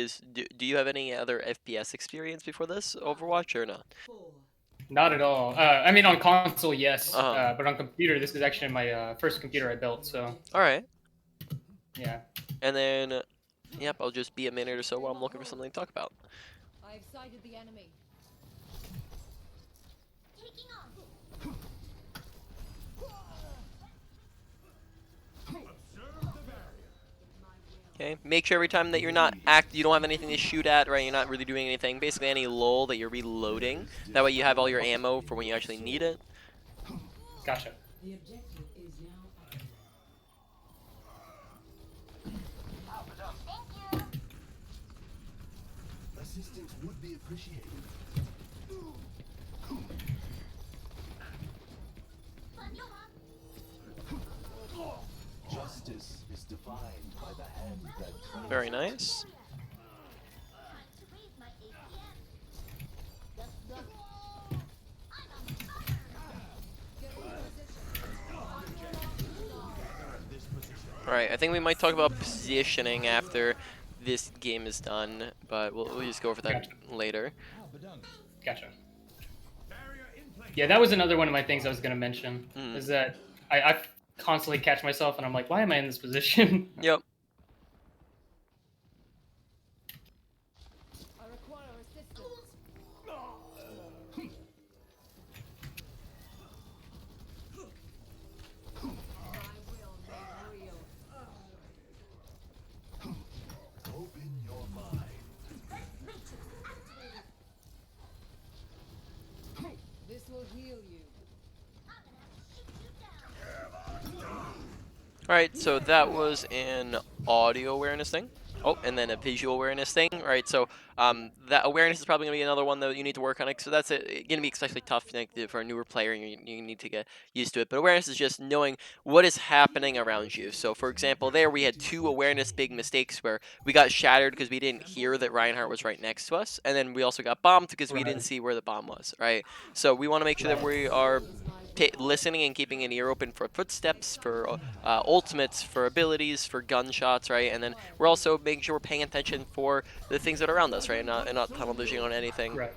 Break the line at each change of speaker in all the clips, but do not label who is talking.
is, do you have any other FPS experience before this, Overwatch, or not?
Not at all. I mean, on console, yes,
Uh-huh.
but on computer, this is actually my first computer I built. So
All right.
yeah.
And then, yep, I'll just be a minute or so while I'm looking for something to talk about.
I've sighted the enemy. Taking off.
Okay, make sure every time that you're not you don't have anything to shoot at, right? You're not really doing anything. Basically, any lull that you're reloading. That way, you have all your ammo for when you actually need it.
Gotcha.
The objective is now active. Thank you.
Assistance would be appreciated. Justice is defined by the hand that
Very nice. Alright, I think we might talk about positioning after this game is done, but we'll just go over that later.
Gotcha. Yeah, that was another one of my things I was going to mention, is that I constantly catch myself and I'm like, why am I in this position?
Yep.
I require assistance.
open your mind.
This will heal you.
Alright, so that was an audio awareness thing. Oh, and then a visual awareness thing. Alright, so that awareness is probably going to be another one that you need to work on. So that's going to be especially tough for a newer player. You need to get used to it. But awareness is just knowing what is happening around you. So, for example, there we had 2 awareness big mistakes where we got shattered because we didn't hear that Reinhardt was right next to us. And then we also got bombed because we didn't see where the bomb was, right? So we want to make sure that we are listening and keeping an ear open for footsteps, for ultimates, for abilities, for gunshots, right? And then we're also making sure we're paying attention for the things that are around us, right? And not tunnel vision on anything.
Right.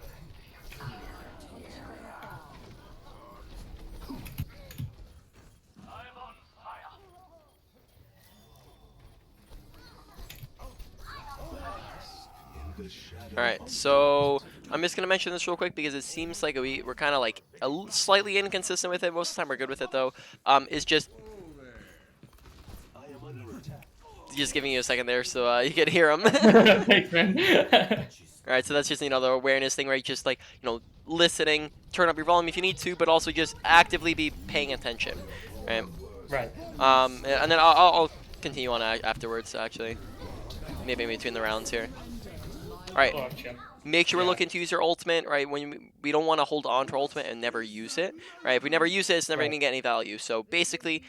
Alright, so I'm just going to mention this real quick because it seems like we're kind of like slightly inconsistent with it. Most of the time we're good with it though. It's just giving you a second there so you can hear them.
Thanks, man.
Alright, so that's just another awareness thing, right? Just like, listening, turn up your volume if you need to, but also just actively be paying attention, right?
Right.
And then I'll continue on afterwards, actually. Maybe in between the rounds here. Alright, make sure we're looking to use your ultimate, right? When we don't want to hold on to our ultimate and never use it, right? If we never use it, it's never going to get any value. So basically,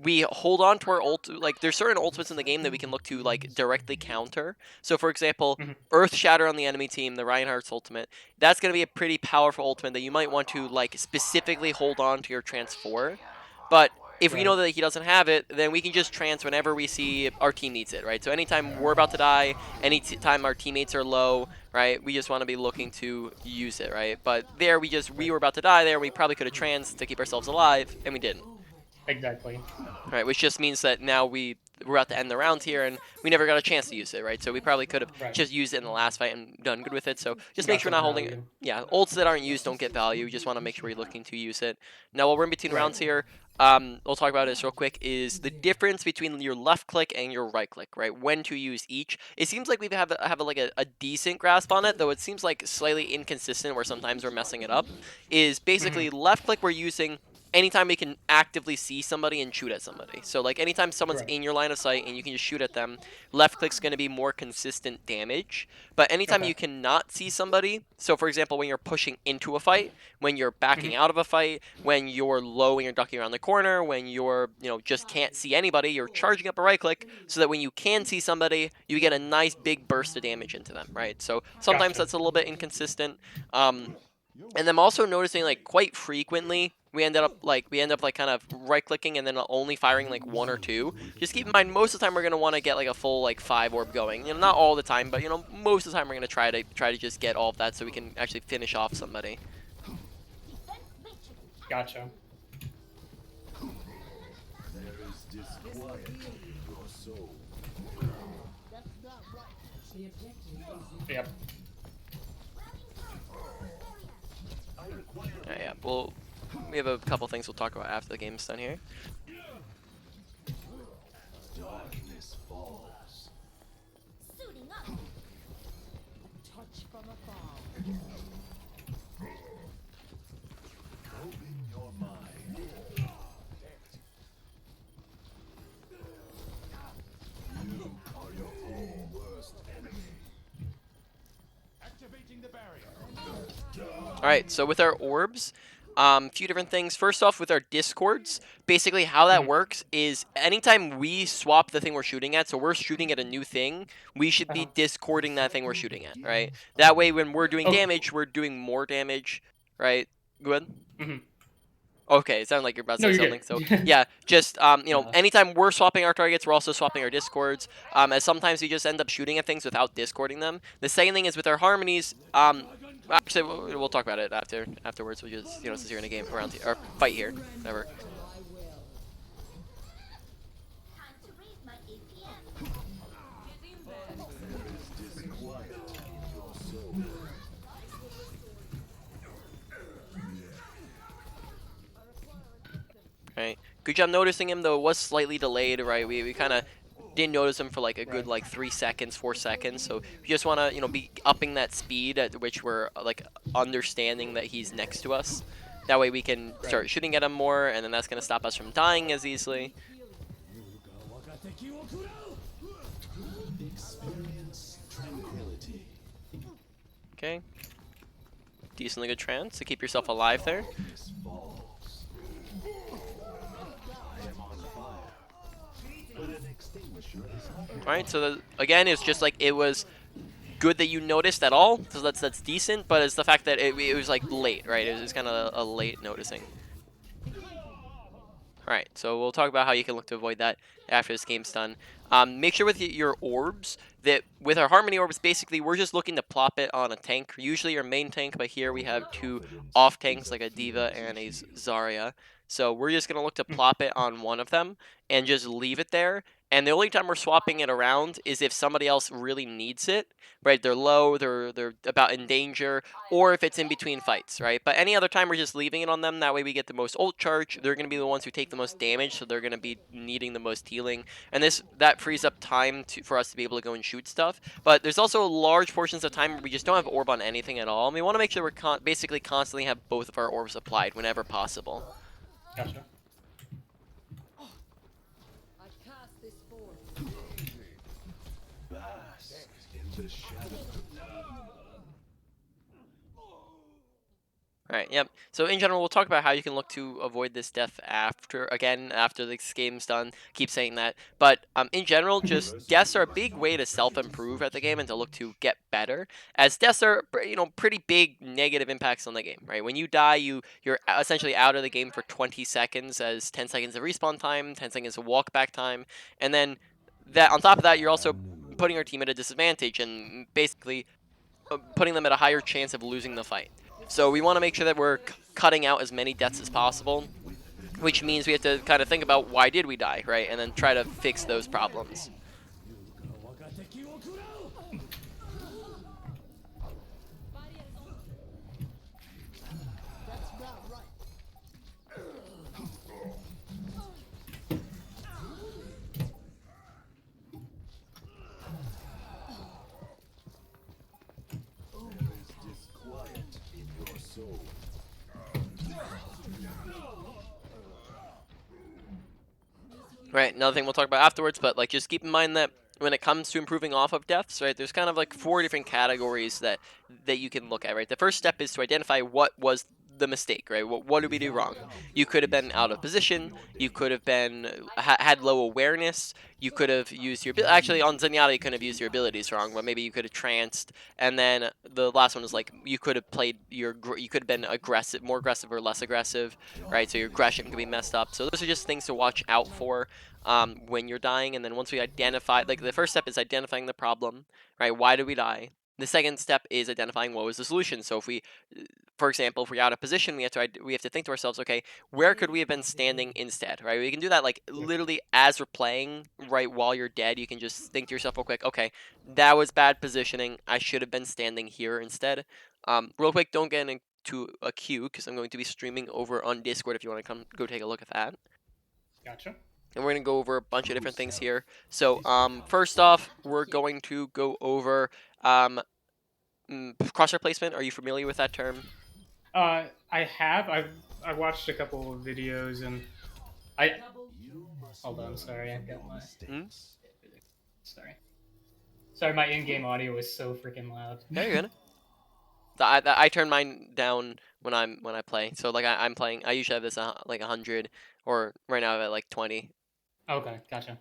we hold on to our like there's certain ultimates in the game that we can look to like directly counter. So for example, Earth Shatter on the enemy team, the Reinhardt's ultimate, that's going to be a pretty powerful ultimate that you might want to like specifically hold on to your trance for. But if we know that he doesn't have it, then we can just trance whenever we see our team needs it, right? So anytime we're about to die, anytime our teammates are low, right, we just want to be looking to use it, right? But there we were about to die there, we probably could have tranced to keep ourselves alive, and we didn't.
Exactly.
Right, which just means that now we're about to end the round here, and we never got a chance to use it, right? So we probably could have just used it in the last fight and done good with it. So just make sure we're not holding it. Yeah, ults that aren't used don't get value. We just want to make sure we're looking to use it. Now, while we're in between rounds here, we'll talk about this real quick, is the difference between your left click and your right click, right? When to use each. It seems like we have like a decent grasp on it, though it seems like slightly inconsistent where sometimes we're messing it up. Is basically left click we're using anytime we can actively see somebody and shoot at somebody. So like anytime someone's in your line of sight and you can just shoot at them, left click's going to be more consistent damage. But anytime you cannot see somebody, so for example when you're pushing into a fight, when you're backing out of a fight, when you're low and you're ducking around the corner, when you're just can't see anybody, you're charging up a right click so that when you can see somebody, you get a nice big burst of damage into them, right? So sometimes that's a little bit inconsistent. And I'm also noticing like quite frequently we end up like kind of right clicking and then only firing like 1 or 2. Just keep in mind most of the time we're gonna want to get like a full like 5 orb going. You know, not all the time, but you know most of the time we're gonna try to just get all of that so we can actually finish off somebody.
Gotcha.
There is disquiet in your soul.
The objective is
Yep.
I require
Yeah, we have a couple things we'll talk about after the game's done here.
darkness falls.
suiting up. Touch from afar.
Open your mind. You are your own worst enemy. Activating the barrier.
All right, so with our orbs, few different things. First off, with our discords, basically how that works is anytime we swap the thing we're shooting at, so we're shooting at a new thing, we should be discording that thing we're shooting at, right? That way, when we're doing damage, we're doing more damage, right? Go ahead.
Mhm.
Okay, it sounded like you're about to
No,
say
you're
something.
good.
So yeah, just you know, anytime we're swapping our targets, we're also swapping our discords. As sometimes we just end up shooting at things without discording them. The second thing is with our harmonies. Actually, we'll talk about it afterwards. We just since you're in a game around here, or fight here, whatever.
Time to raise my APM.
Disquiet in your soul.
Right. Good job noticing him though. It was slightly delayed, right? We kind of didn't notice him for like a good like 3 seconds, 4 seconds. So we just want to be upping that speed at which we're like understanding that he's next to us. That way we can start shooting at him more, and then that's gonna stop us from dying as easily.
Experience tranquility.
Okay. Decently good trance to keep yourself alive there.
Darkness falls. I am on fire. But an extinguisher is under.
Alright, so again, it's just like it was good that you noticed at all, so that's decent, but it's the fact that it was like late, right? It was kind of a late noticing. Alright, so we'll talk about how you can look to avoid that after this game's done. Make sure with your orbs that with our harmony orbs, basically we're just looking to plop it on a tank, usually your main tank, but here we have 2 off tanks like a Diva and a Zarya. So we're just going to look to plop it on one of them and just leave it there. And the only time we're swapping it around is if somebody else really needs it, right? They're low, they're about in danger, or if it's in between fights, right? But any other time we're just leaving it on them. That way we get the most ult charge. They're going to be the ones who take the most damage, so they're going to be needing the most healing. And that frees up time for us to be able to go and shoot stuff. But there's also large portions of time where we just don't have orb on anything at all. And we want to make sure we're basically constantly have both of our orbs applied whenever possible.
Gotcha.
I cast this forth.
Bask in the shadow.
Alright, yep. So in general, we'll talk about how you can look to avoid this death after this game's done. Keep saying that. But in general, just deaths are a big way to self-improve at the game and to look to get better. As deaths are, pretty big negative impacts on the game, right? When you die, you're essentially out of the game for 20 seconds as 10 seconds of respawn time, 10 seconds of walk back time, and then that on top of that, you're also putting your team at a disadvantage and basically putting them at a higher chance of losing the fight. So we want to make sure that we're cutting out as many deaths as possible, which means we have to kind of think about why did we die, right? And then try to fix those problems. Right, another thing we'll talk about afterwards, but like just keep in mind that when it comes to improving off of deaths, right, there's kind of like 4 different categories that you can look at, right? The first step is to identify what was the mistake, right? What did we do wrong? You could have been out of position. You could have been had low awareness. You could have used your actually on Zenyatta you couldn't have used your abilities wrong, but maybe you could have tranced. And then the last one was like you could have played you could have been aggressive, more aggressive or less aggressive, right? So your aggression could be messed up. So those are just things to watch out for when you're dying. And then once we identify, like the first step is identifying the problem, right? Why did we die? The second step is identifying what was the solution. So if we, for example, if we're out of position, we have to think to ourselves, okay, where could we have been standing instead, right? We can do that like literally as we're playing, right? While you're dead, you can just think to yourself real quick, okay, that was bad positioning. I should have been standing here instead. Real quick, don't get into a queue because I'm going to be streaming over on Discord if you want to come go take a look at that.
Gotcha.
And we're going to go over a bunch of different things here. So first off, we're going to go over crosshair placement. Are you familiar with that term?
I have. I watched a couple of videos and I. Hold on, sorry, I've got my. Sorry, my in-game audio is so freaking loud.
Very good. I turn mine down when I play. So like I'm playing. I usually have this like 100, or right now I'm at like 20.
Okay, gotcha.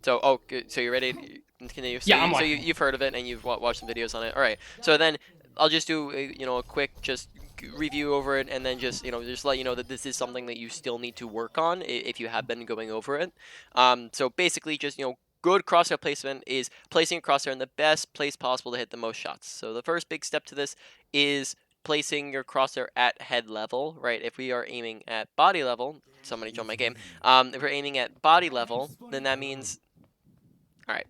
So good. So you're ready to continue? So
Yeah, I'm
so
watching.
you've heard of it and you've watched some videos on it. All right. So then I'll just do a quick just review over it, and then just just let you know that this is something that you still need to work on if you have been going over it. So basically just good crosshair placement is placing a crosshair in the best place possible to hit the most shots. So the first big step to this is placing your crosshair at head level, right? If we are aiming at body level, somebody joined my game. If we're aiming at body level, then that means, all right.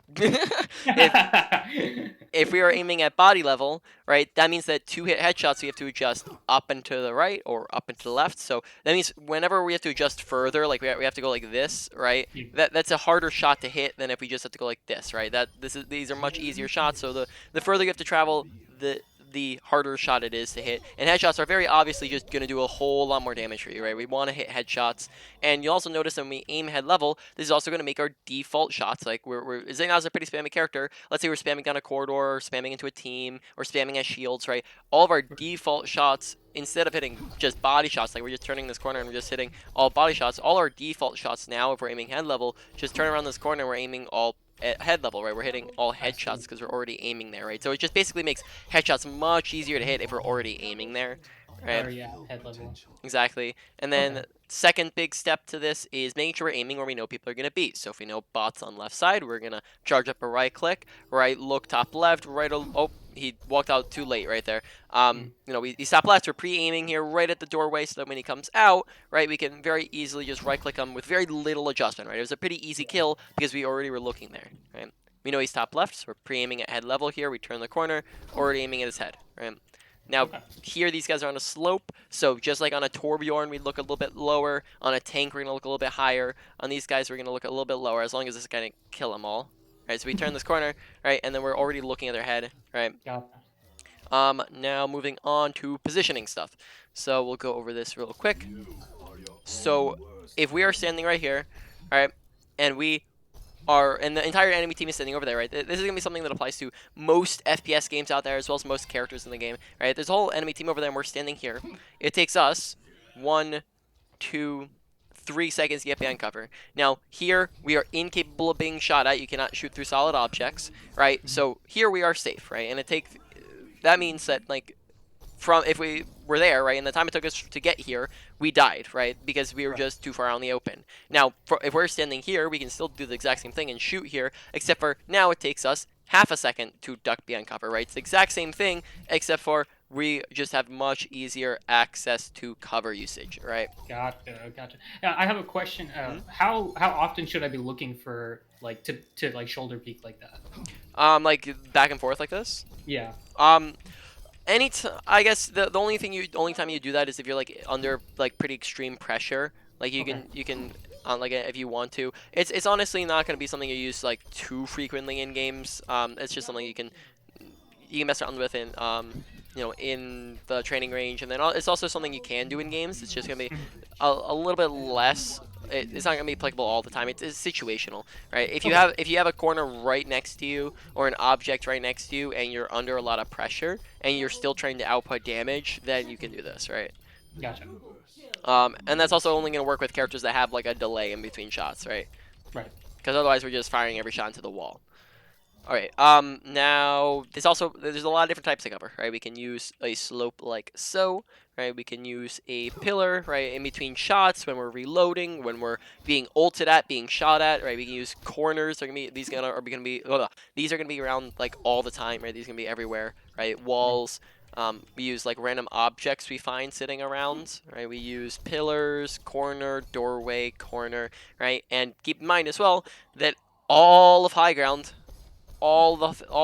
if we are aiming at body level, right, that means that to hit headshots we have to adjust up and to the right or up and to the left. So that means whenever we have to adjust further, like we have to go like this, right? That's a harder shot to hit than if we just have to go like this, right? These are much easier shots. So the further you have to travel, the harder shot it is to hit. And headshots are very obviously just going to do a whole lot more damage for you, right? We want to hit headshots. And you'll also notice when we aim head level, this is also going to make our default shots. Like Zenyatta's a pretty spammy character. Let's say we're spamming down a corridor, or spamming into a team, or spamming as shields, right? All of our default shots, instead of hitting just body shots, like we're just turning this corner and we're just hitting all body shots, all our default shots now, if we're aiming head level, just turn around this corner and we're aiming all at head level, right? We're hitting all headshots because we're already aiming there, right? So it just basically makes headshots much easier to hit if we're already aiming there, right?
Or yeah, head level.
Exactly. And then second big step to this is making sure we're aiming where we know people are going to be. So if we know bots on left side, we're going to charge up a right click, right look top left, right. Oh, he walked out too late right there. We stop left. We're pre-aiming here right at the doorway so that when he comes out, right, we can very easily just right click him with very little adjustment, right? It was a pretty easy kill because we already were looking there, right? We know he's top left, so we're pre-aiming at head level here. We turn the corner, already aiming at his head, right? Now, here these guys are on a slope, so just like on a Torbjorn, we look a little bit lower. On a tank, we're going to look a little bit higher. On these guys, we're going to look a little bit lower, as long as this is going to kill them all. Right, so we turn this corner, right, and then we're already looking at their head, right? Now moving on to positioning stuff. So we'll go over this real quick. So if we are standing right here, right, and the entire enemy team is standing over there, right? This is going to be something that applies to most FPS games out there, as well as most characters in the game, right? There's a whole enemy team over there, and we're standing here. It takes us 1, 2, 3 seconds to get behind cover. Now, here, we are incapable of being shot at. You cannot shoot through solid objects, right? So here we are safe, right? And that means that, like, if we were there, right, and the time it took us to get here, we died, right, because we were just too far out in the open. Now, if we're standing here, we can still do the exact same thing and shoot here, except for now it takes us half a second to duck behind cover, right? It's the exact same thing, except for we just have much easier access to cover usage, right?
Gotcha. Now, I have a question. How often should I be looking for, like, to like shoulder peek like that?
Like back and forth like this?
Yeah.
I guess the only time you do that is if you're like under like pretty extreme pressure. Like you can like if you want to. It's honestly not going to be something you use like too frequently in games. It's just something you can mess around with in in the training range, and then it's also something you can do in games. It's just going to be a little bit less it's not gonna be applicable all the time. It's situational, right? If you
Okay.
have a corner right next to you or an object right next to you and you're under a lot of pressure and you're still trying to output damage, then you can do this, right?
Gotcha.
And that's also only gonna work with characters that have like a delay in between shots, right?
Right.
Because otherwise we're just firing every shot into the wall. All right. Now there's a lot of different types of cover, right? We can use a slope like so, right? We can use a pillar, right, in between shots when we're reloading, when we're being ulted at, being shot at, right? We can use corners. They're gonna be these are gonna be these are gonna be around like all the time, right? These are gonna be everywhere, right? Walls. We use like random objects we find sitting around, right? We use pillars, corner, doorway, corner, right? And keep in mind as well that all of high ground all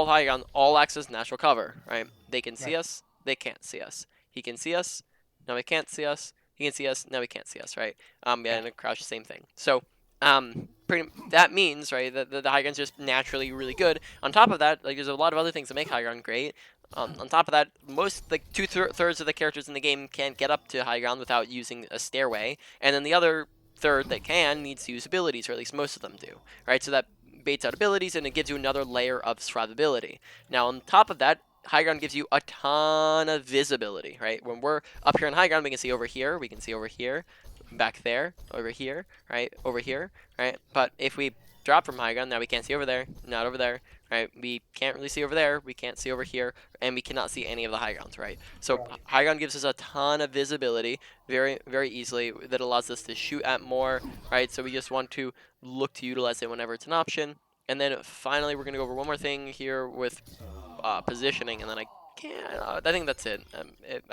high ground, all acts as natural cover, right? They can see
Right.
us, they can't see us. He can see us, now he can't see us. He can see us, now he can't see us, right? Yeah, and a crouch, same thing. So, that means, right, that the high ground's just naturally really good. On top of that, like, there's a lot of other things that make high ground great. On top of that, most, like, two-thirds of the characters in the game can't get up to high ground without using a stairway, and then the other third that can needs to use abilities, or at least most of them do, right? So that baits out abilities, and it gives you another layer of survivability. Now, on top of that, high ground gives you a ton of visibility, right? When we're up here on high ground, we can see over here, back there, over here, right? Over here, right? But if we drop from high ground, now we can't see over there, not over there, right? We can't really see over there, we can't see over here, and we cannot see any of the high grounds, right? So
Right.
high ground gives us a ton of visibility very, very easily that allows us to shoot at more, right? So we just want to look to utilize it whenever it's an option. And then finally, we're going to go over one more thing here with positioning, and then I think that's it.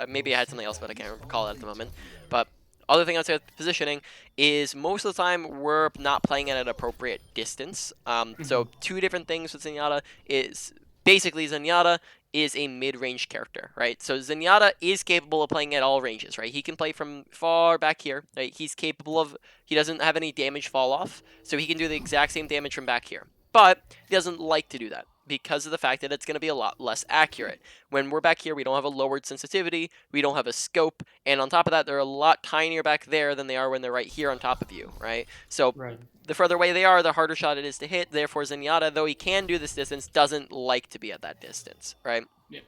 Maybe I had something else, but I can't recall it at the moment. But other thing I'd say with positioning is most of the time we're not playing at an appropriate distance. So two different things with Zenyatta is basically Zenyatta is a mid-range character, right? So Zenyatta is capable of playing at all ranges, right? He can play from far back here, right? He doesn't have any damage fall off, so he can do the exact same damage from back here. But he doesn't like to do that because of the fact that it's going to be a lot less accurate. When we're back here, we don't have a lowered sensitivity, we don't have a scope, and on top of that, they're a lot tinier back there than they are when they're right here on top of you, right? So
Right.
the further away they are, the harder shot it is to hit. Therefore, Zenyatta, though he can do this distance, doesn't like to be at that distance, right?
Yeah.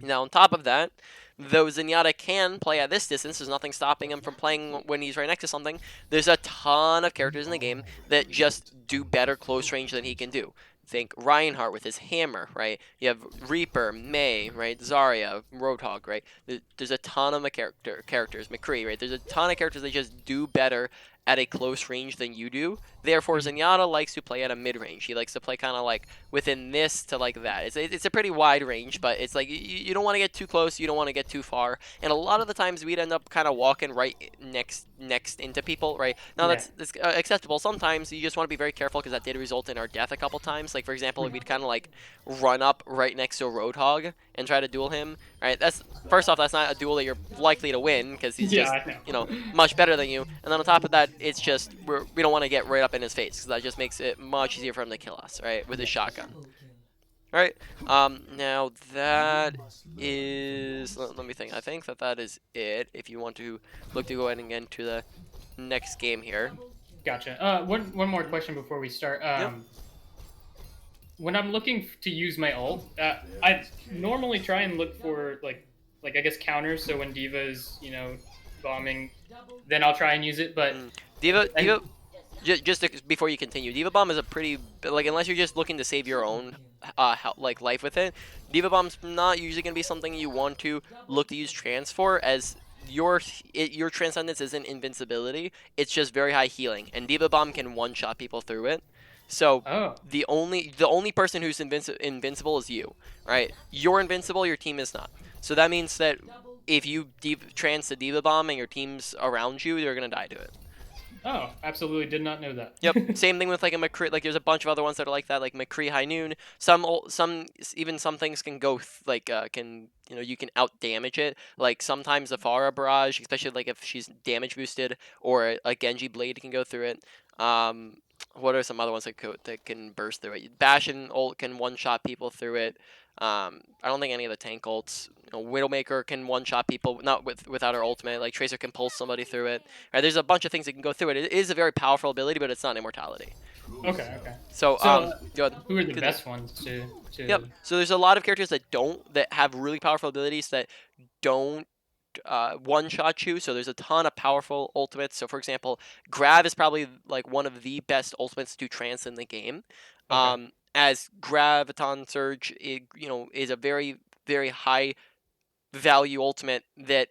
Now, on top of that, though Zenyatta can play at this distance, there's nothing stopping him from playing when he's right next to something. There's a ton of characters in the game that just do better close range than he can do. Think Reinhardt with his hammer, right? You have Reaper, Mei, right? Zarya, Roadhog, right? There's a ton of characters, McCree, right? There's a ton of characters that just do better at a close range than you do. Therefore, Zenyatta likes to play at a mid-range. He likes to play kind of like within this to like that. It's a pretty wide range, but it's like you don't want to get too close, you don't want to get too far. And a lot of the times we'd end up kind of walking right next into people, right? Now that's acceptable. Sometimes you just want to be very careful because that did result in our death a couple times. Like for example, we'd kind of like run up right next to a Roadhog and try to duel him, right? That's first off, that's not a duel that you're likely to win because he's
Yeah,
just
I know.
much better than you. And then on top of that, it's just we don't want to get right up in his face because that just makes it much easier for him to kill us, right? With his shotgun. All right. Now that is. Let me think. I think that is it. If you want to look to go ahead and get into the next game here.
Gotcha. One more question before we start.
Yep.
When I'm looking to use my ult, I normally try and look for like I guess counters. So when D.Va is bombing, then I'll try and use it. But
D.Va. Before you continue, D.Va Bomb is a pretty like unless you're just looking to save your own life with it. D.Va Bomb's not usually gonna be something you want to look to use trans for, as your transcendence isn't invincibility. It's just very high healing, and D.Va Bomb can one-shot people through it. So the only person who's invincible is you, right? You're invincible, your team is not. So that means that if you trans to D.Va Bomb and your team's around you, they're gonna die to it.
Oh, absolutely did not know that.
Yep. Same thing with like a McCree. Like there's a bunch of other ones that are like that, like McCree High Noon. Some things can go you can out damage it. Like sometimes the Pharah Barrage, especially like if she's damage boosted, or a Genji Blade can go through it. What are some other ones that can burst through it? Bastion ult can one-shot people through it. I don't think any of the tank ults. Widowmaker can one-shot people, not without her ultimate. Like Tracer can pull somebody through it. Right? There's a bunch of things that can go through it. It is a very powerful ability, but it's not immortality.
Okay, okay.
So
So,
go ahead.
who are the
Continue.
best ones to
Yep. So there's a lot of characters that have really powerful abilities that don't one-shot you. So there's a ton of powerful ultimates. So for example, Grav is probably like one of the best ultimates to trance in the game.
Okay.
As Graviton Surge, is a very very high value ultimate that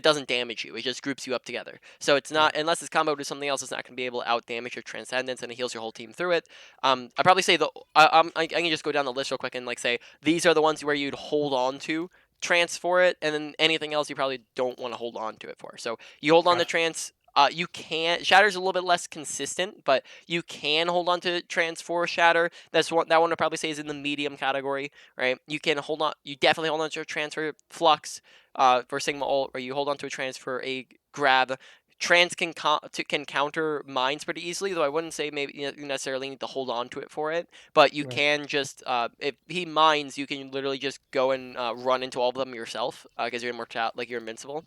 doesn't damage you. It just groups you up together. So it's not, unless it's comboed with something else, it's not going to be able to out damage your Transcendence, and it heals your whole team through it. I probably say I can just go down the list real quick and like say these are the ones where you'd hold on to trance for it, and then anything else you probably don't want to hold on to it for. So you hold on to
Gotcha.
trance. You can Shatter's a little bit less consistent, but you can hold on to trance for Shatter. That one I'd probably say is in the medium category, right? You can hold on. You definitely hold on to a transfer Flux for Sigma ult, where you hold on to a trance for a grab. Trance can counter mines pretty easily, though I wouldn't say maybe you necessarily need to hold on to it for it. But you
Right.
can just if he mines, you can literally just go and run into all of them yourself because you're immortal, like you're invincible.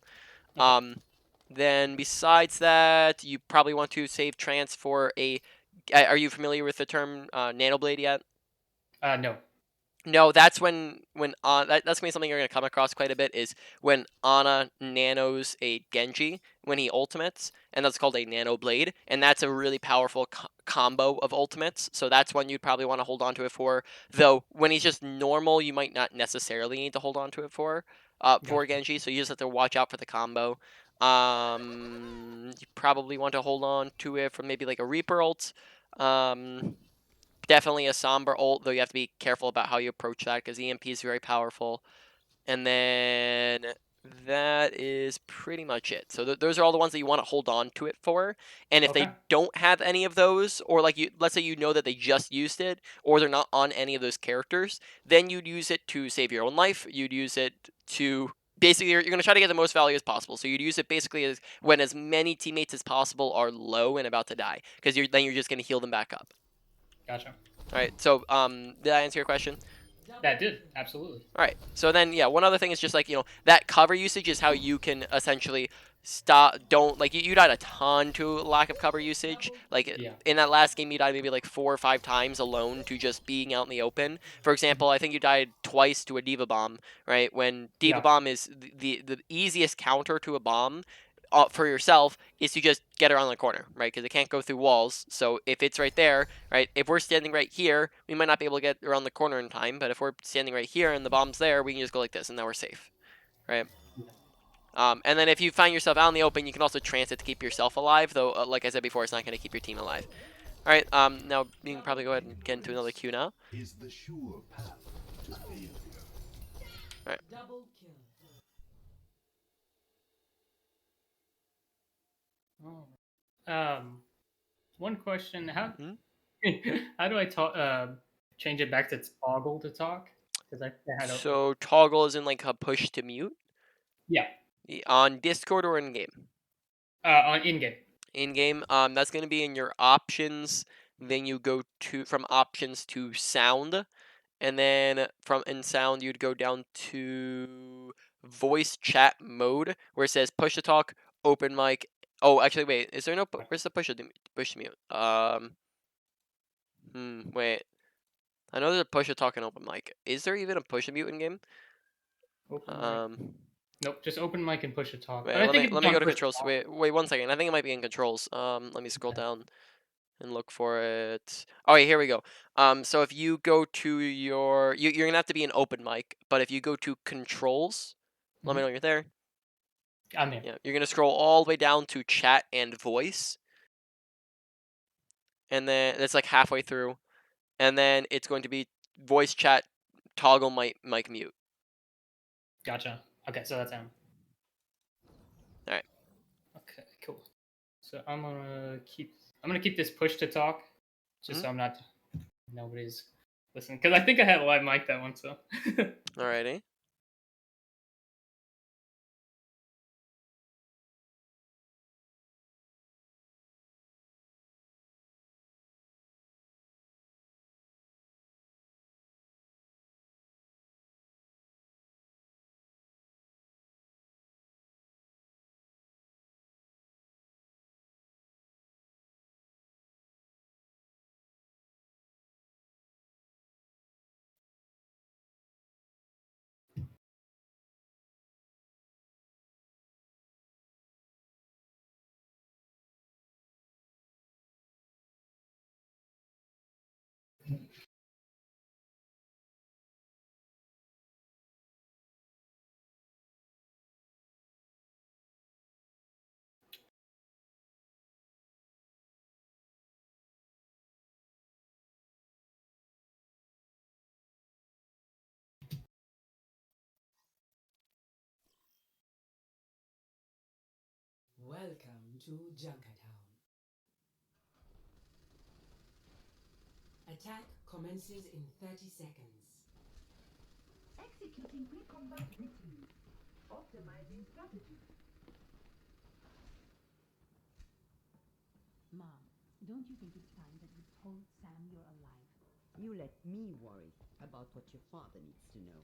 Okay.
Um, then besides that, you probably want to save trance for a. Are you familiar with the term nanoblade yet?
No.
No, that's that's gonna be something you're gonna come across quite a bit is when Ana nanos a Genji when he ultimates, and that's called a nano blade, and that's a really powerful combo of ultimates. So that's one you'd probably want to hold on to it for. Though when he's just normal, you might not necessarily need to hold on to it for
Gotcha.
Genji. So you just have to watch out for the combo. You probably want to hold on to it for maybe like a Reaper ult. Definitely a Sombra ult, though you have to be careful about how you approach that because EMP is very powerful. And then that is pretty much it. So those are all the ones that you want to hold on to it for. And if
Okay.
they don't have any of those, or like let's say you know that they just used it, or they're not on any of those characters, then you'd use it to save your own life. You'd use it to basically you're going to try to get the most value as possible. So you'd use it basically as when as many teammates as possible are low and about to die, because then you're just going to heal them back up.
Gotcha.
All right. So, did I answer your question?
That did absolutely.
All right. So then, yeah, one other thing is just like that cover usage is how you can essentially stop. Don't like you died a ton to lack of cover usage. Like
Yeah.
in that last game, you died maybe like 4 or 5 times alone to just being out in the open. For example, I think you died twice to a Diva Bomb. Right, when Diva
Yeah.
Bomb is the easiest counter to a bomb. For yourself is to just get around the corner, right? Because it can't go through walls. So if it's right there, right? If we're standing right here, we might not be able to get around the corner in time. But if we're standing right here and the bomb's there, we can just go like this, and now we're safe, right? And then if you find yourself out in the open, you can also transit to keep yourself alive. Though, like I said before, it's not going to keep your team alive. All right. Now you can probably go ahead and get into another queue now.
Is the sure path to failure.
All right.
Double kill.
One question:
Hmm?
how do I talk? Change it back to toggle to talk? Because I had a
So toggle is in like a push to mute
yeah.
on Discord or in game.
On in game.
In game, that's going to be in your options. Then you go to from options to sound, and then from in sound you'd go down to voice chat mode where it says push to talk, open mic. Oh, actually, wait. Is there no where's the push to mute? Wait. I know there's a push to talk and open mic. Is there even a push to mute in game?
Open mic.
Um,
Nope, just open mic and push to talk.
wait.
But I
Let me
think it's
let me
on
go to
push to
controls.
talk.
Wait 1 second. I think it might be in controls. Let me scroll
Okay.
down and look for it. Oh, wait, here we go. So if you go to you're gonna have to be an open mic, but if you go to controls, let me know you're there.
I'm here.
Yeah, you're gonna scroll all the way down to chat and voice, and then it's like halfway through, and then it's going to be voice chat toggle mic mute.
Gotcha. Okay, so that's him.
All right.
Okay, cool. So I'm gonna keep this push to talk, just so I'm not nobody's listening. Because I think I had a live mic that one, so
Alrighty.
Welcome to Junkertown. Attack commences in 30 seconds.
Executing pre-combat routine. Optimizing strategy.
Mom, don't you think it's time that you told Sam you're alive?
You let me worry about what your father needs to know.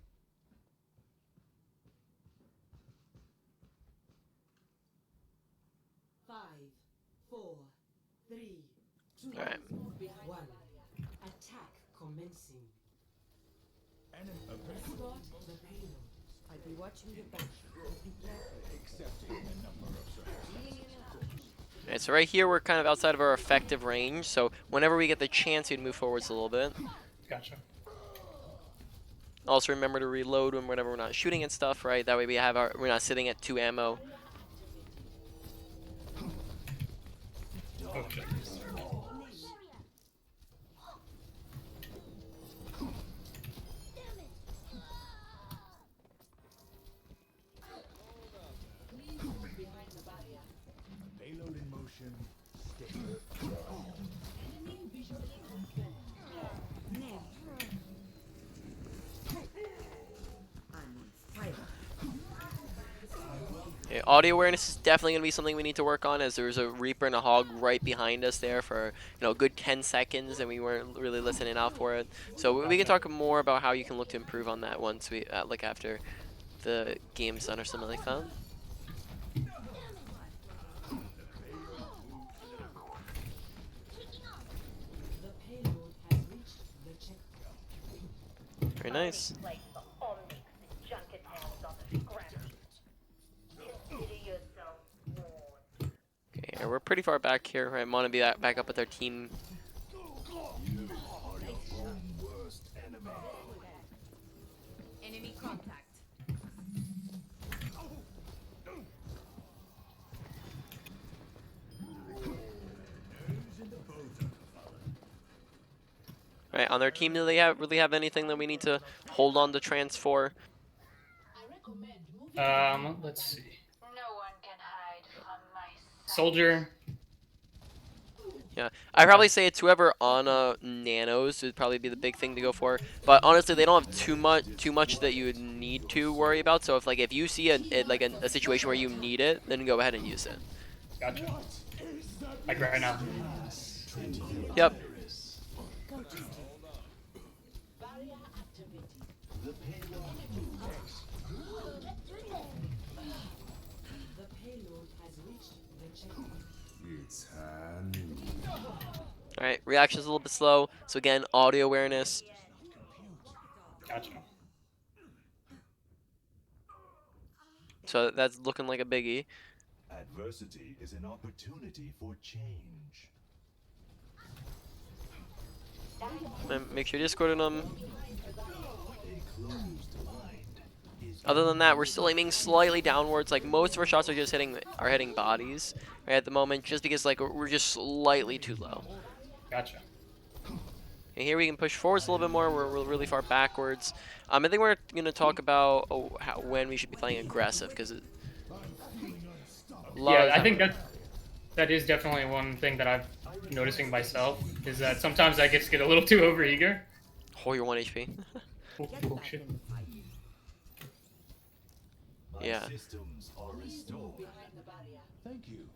Five, four, three, two,
All right.
one. Attack commencing.
Enemy
Start the payload.
I'll be watching your back. Be careful.
accepting a number of circumstances.
All right, so right here we're kind of outside of our effective range. So whenever we get the chance, we'd move forwards a little bit.
Gotcha.
Also remember to reload whenever we're not shooting and stuff, right? That way we're not sitting at 2 ammo.
Oh, shit.
Payload in motion. Stay.
I'm on fire.
Okay, audio awareness is definitely going to be something we need to work on, as there's a Reaper and a Hog right behind us there for a good 10 seconds, and we weren't really listening out for it. So we can talk more about how you can look to improve on that once we like after the game's done or something like that.
The payload has reached the checkpoint.
Very nice.
Place for all mix Junkertown's on the scrap heap. Consider yourself warned.
Okay, yeah, we're pretty far back here. Right, want to be back up with our team.
Worst enemy.
Enemy contact.
Right, on their team, do they really have anything that we need to hold on to trans for?
Let's see.
No one can hide from my sight.
Soldier.
Yeah, I'd probably say it's whoever Ana nanos would probably be the big thing to go for. But honestly, they don't have too much that you would need to worry about. So if you see a situation where you need it, then go ahead and use it.
Gotcha. Like right now.
Yep.
The payload has reached the checkpoint.
It's hand.
All right, reaction's a little bit slow. So again, audio awareness.
Gotcha.
So that's looking like a biggie.
Adversity is an opportunity for change.
And make sure you're discording them.
A closed mind is
Other than that, we're still aiming slightly downwards. Like most of our shots are just hitting bodies right at the moment, just because like we're just slightly too low.
Gotcha.
And here we can push forwards a little bit more. We're really far backwards. I think we're gonna talk about when we should be playing aggressive, because
Yeah, I think that is definitely one thing that I'm noticing myself, is that sometimes I get a little too overeager.
Oh, you're 1 HP.
Oh,
Get
oh,
back
shit.
in the fight.
my
Yeah.
systems are restored. Thank you.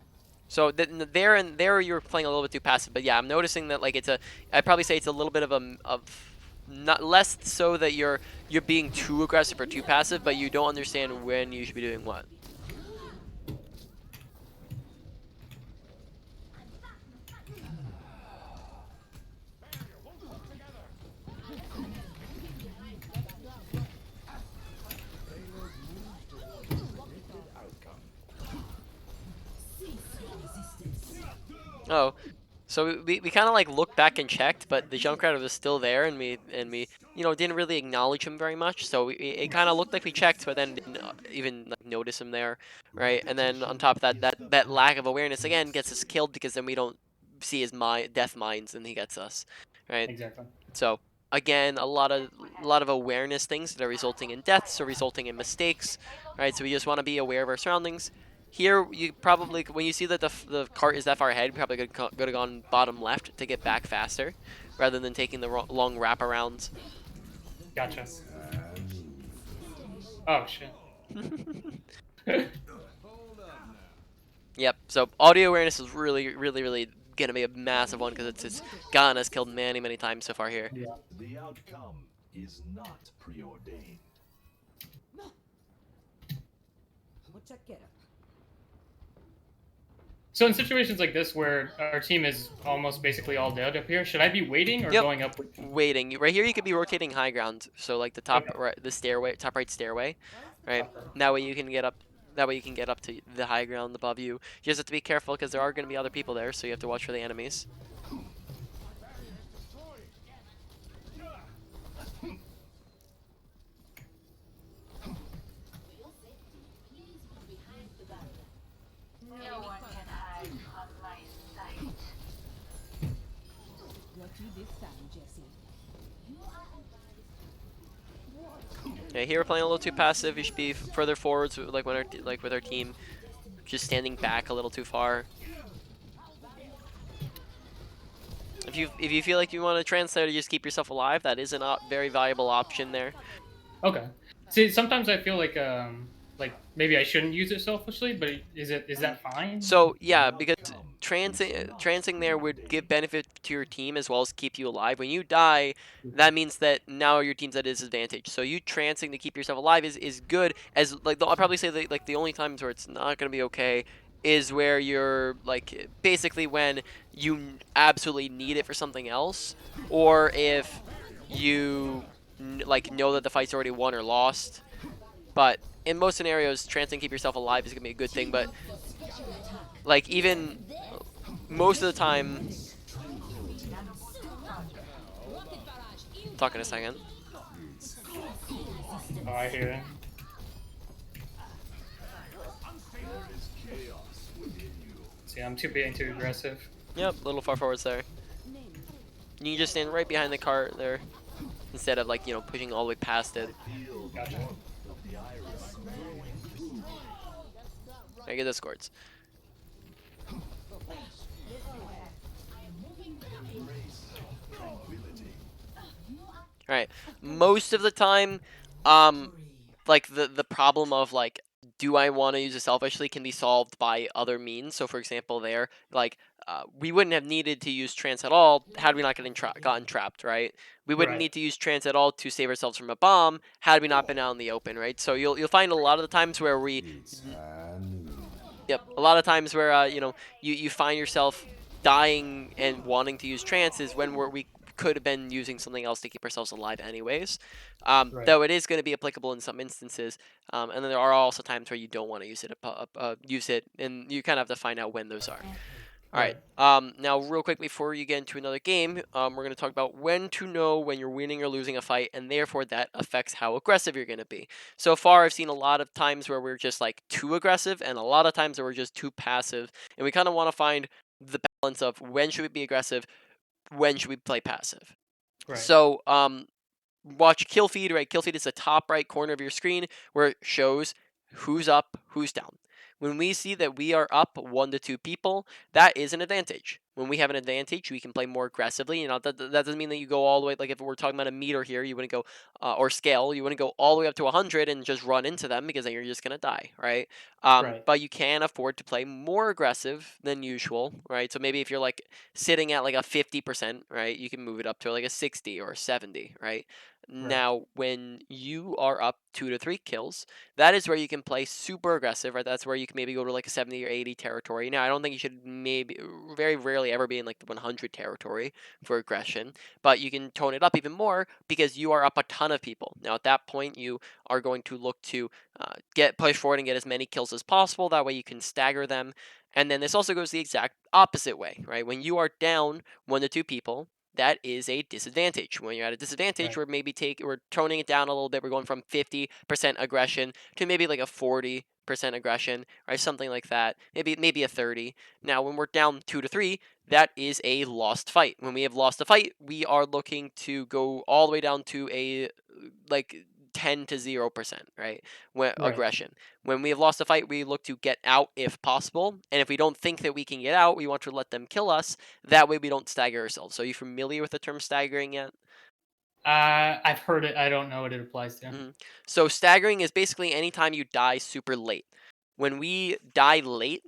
So there you're playing a little bit too passive, but yeah, I'm noticing that like I'd probably say it's a little bit of not less so that you're being too aggressive or too passive, but you don't understand when you should be doing what. Oh, so we kind of like looked back and checked, but the Junkrat was still there, and we didn't really acknowledge him very much. So it kind of looked like we checked, but then didn't even like, notice him there, right? And then on top of that lack of awareness again gets us killed, because then we don't see his death mines, and he gets us, right?
Exactly.
So again, a lot of awareness things that are resulting in deaths or resulting in mistakes, right? So we just want to be aware of our surroundings, Here, you probably, when you see that the cart is that far ahead, you probably could have gone bottom left to get back faster, rather than taking the long wraparounds.
Gotcha. Oh shit.
Yep, so audio awareness is really, really, really going to be a massive one because it's gotten us killed many, many times so far here.
Yeah.
The outcome is not preordained.
So in situations like this where our team is almost basically all dead up here, should I be waiting or
Yep.
going up?
Waiting. Right here, you could be rotating high ground. So like the top
Okay.
right, the stairway, top right stairway, right?
Top right.
That way you can get up. That way you can get up to the high ground above you. You just have to be careful because there are going to be other people there, so you have to watch for the enemies.
No one can hide from my sight.
What you this time, Jesse?
Yeah, here we're playing a little too passive. You should be further forwards, like when with our team, just standing back a little too far. If you feel like you want to translate or just keep yourself alive, that is a very valuable option there.
Okay. See, sometimes I feel like maybe I shouldn't use it selfishly, but is that fine?
So yeah, because trancing there would give benefit to your team as well as keep you alive. When you die, that means that now your team's at a disadvantage. So you trancing to keep yourself alive is good. As like I'll probably say that like the only times where it's not gonna be okay is where you're like basically when you absolutely need it for something else, or if you like know that the fight's already won or lost. But in most scenarios, trancing keep yourself alive is gonna be a good thing. But like even most of the time, talk in a second.
Oh, I hear it. See, I'm being too aggressive.
Yep, a little far forwards there. You can just stand right behind the cart there, instead of like pushing all the way past it.
Gotcha.
I get the scords. Alright, most of the time, like the problem of like, do I want to use it selfishly can be solved by other means. So for example there, like, we wouldn't have needed to use trance at all had we not gotten trapped, right? We wouldn't
Right.
need to use trance at all to save ourselves from a bomb had we not been out in the open, right? So you'll find a lot of the times where Yep, a lot of times where you find yourself dying and wanting to use trance is when we could have been using something else to keep ourselves alive anyways.
Right.
Though it is going to be applicable in some instances, and then there are also times where you don't want to use it, and you kind of have to find out when those are. All right. Now, real quick before you get into another game, we're going to talk about when to know when you're winning or losing a fight, and therefore that affects how aggressive you're going to be. So far, I've seen a lot of times where we're just like too aggressive, and a lot of times where we're just too passive, and we kind of want to find the balance of when should we be aggressive, when should we play passive.
Right.
So, watch kill feed, right? Kill feed is the top right corner of your screen where it shows who's up, who's down. When we see that we are up 1 to 2 people, that is an advantage. When we have an advantage, we can play more aggressively. That doesn't mean that you go all the way, like if we're talking about a meter here, you wouldn't go, or scale, you wouldn't go all the way up to 100 and just run into them because then you're just going to die, right?
Right.
But you can afford to play more aggressive than usual, right? So maybe if you're like sitting at like a 50%, right, you can move it up to like a 60 or a 70, right?
Right.
Now, when you are up 2 to 3 kills, that is where you can play super aggressive, right? That's where you can maybe go to like a 70 or 80 territory. Now, I don't think you should maybe very rarely ever be in like the 100 territory for aggression, but you can tone it up even more because you are up a ton of people. Now, at that point, you are going to look to push forward and get as many kills as possible. That way, you can stagger them. And then this also goes the exact opposite way, right? When you are down 1 to 2 people, that is a disadvantage. When you're at a disadvantage,
Right.
we're toning it down a little bit. We're going from 50% aggression to maybe like a 40% aggression, right? Something like that. Maybe a 30. Now, when we're down 2 to 3, that is a lost fight. When we have lost a fight, we are looking to go all the way down to a like 10 to 0%, right? When
Right.
aggression. When we have lost a fight, we look to get out if possible, and if we don't think that we can get out, we want to let them kill us. That way we don't stagger ourselves. So are you familiar with the term staggering yet?
I've heard it. I don't know what it applies to.
So staggering is basically anytime you die super late. When we die late,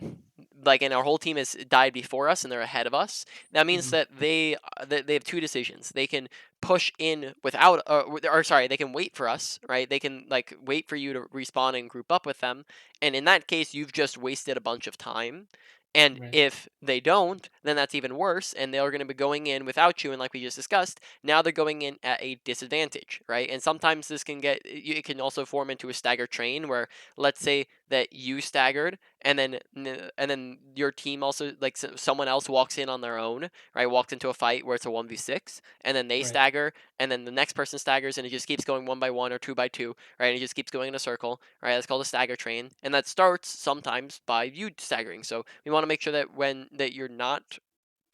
like and our whole team has died before us and they're ahead of us, that means
Mhm.
that they have two decisions. They can push in without, or sorry, they can wait for us, right? They can like wait for you to respawn and group up with them, and in that case, you've just wasted a bunch of time. And
Right.
if they don't, then that's even worse, and they're going to be going in without you. And like we just discussed, now they're going in at a disadvantage, right? And sometimes this can it can also form into a stagger train where, let's say that you staggered, and then your team also like someone else walks in on their own, right? Walked into a fight where it's a 1v6, and then they
Right.
stagger, and then the next person staggers, and it just keeps going 1 by 1 or 2 by 2, right? And it just keeps going in a circle, right? That's called a stagger train, and that starts sometimes by you staggering. So we want to make sure that you're not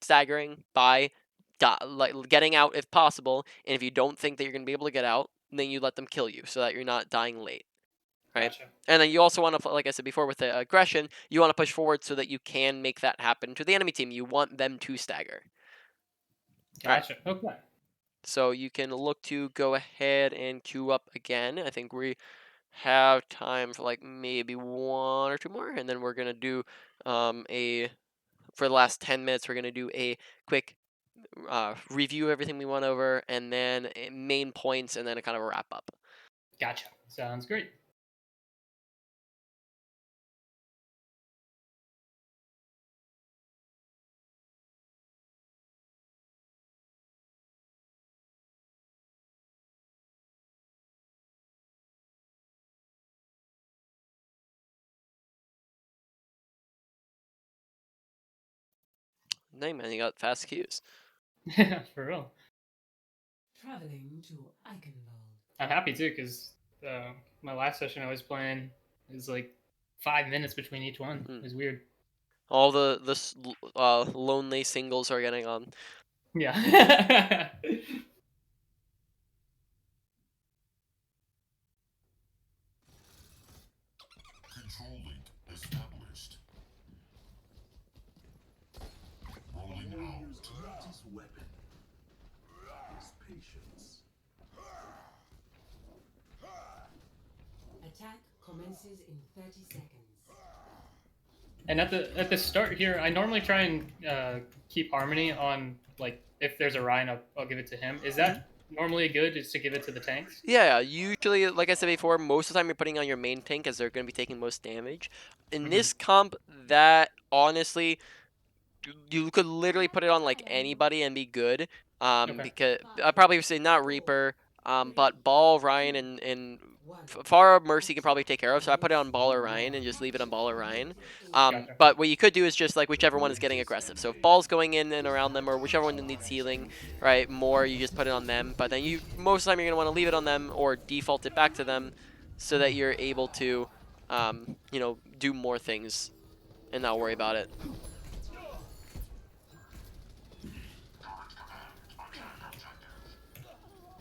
staggering by like getting out if possible, and if you don't think that you're going to be able to get out, then you let them kill you so that you're not dying late, right?
Gotcha.
And then you also want to, like I said before, with the aggression, you want to push forward so that you can make that happen to the enemy team. You want them to stagger. All right.
Gotcha. Okay.
So you can look to go ahead and queue up again. I think we have time for like maybe 1 or 2 more, and then we're gonna do a for the last 10 minutes. We're gonna do a quick review everything we went over, and then main points, and then a kind of a wrap up.
Gotcha. Sounds great.
Hey man, you got fast cues.
For real.
Traveling to Eichenwald.
I'm happy too because my last session I was playing is like 5 minutes between each one. It was weird.
All the lonely singles are getting on.
Yeah.
Control link established. Rolling out. His weapon. His patience.
Attack commences in 30 seconds.
And at the start here, I normally try and keep Harmony on, like, if there's a Ryan, I'll give it to him. Is that normally good, is to give it to the tanks?
Yeah, usually, like I said before, most of the time you're putting on your main tank as they're going to be taking most damage. In this comp, that honestly, you could literally put it on like anybody and be good.
Okay.
Because I'd probably say not Reaper, but Ball, Ryan, and Pharah Mercy can probably take care of. So I put it on Ball or Ryan and just leave it on Ball or Ryan.
Gotcha.
But what you could do is just like whichever one is getting aggressive. So if Ball's going in and around them, or whichever one needs healing, right, more, you just put it on them. But then most of the time you're gonna want to leave it on them or default it back to them, so that you're able to, do more things and not worry about it.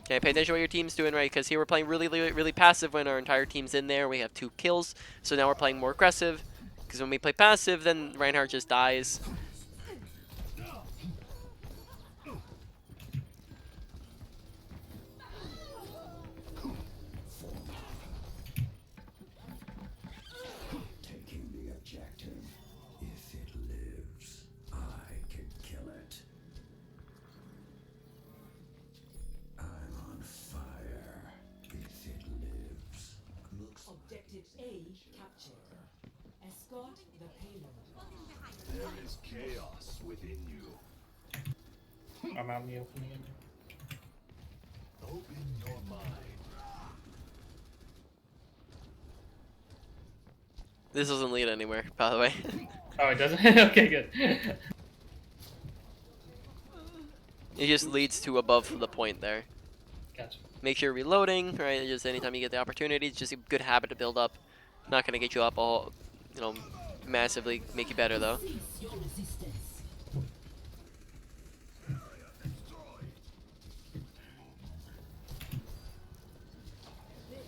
Okay, pay attention to what your team's doing, right? Because here we're playing really, really, really passive when our entire team's in there. We have 2 kills, so now we're playing more aggressive. Because when we play passive, then Reinhardt just dies.
Taking the objective. If it lives, I can kill it. I'm on fire. If it lives. Looks
Objective A captured. Escort the payload.
there is chaos within you.
I'm out in the open again.
Open your mind.
This doesn't lead anywhere, by the way.
Oh, it doesn't? Okay, good.
It just leads to above the point there.
Gotcha.
Make sure you're reloading, right? Just anytime you get the opportunity, it's just a good habit to build up. Not going to get you up all, massively make you better, though.
Cease your resistance. This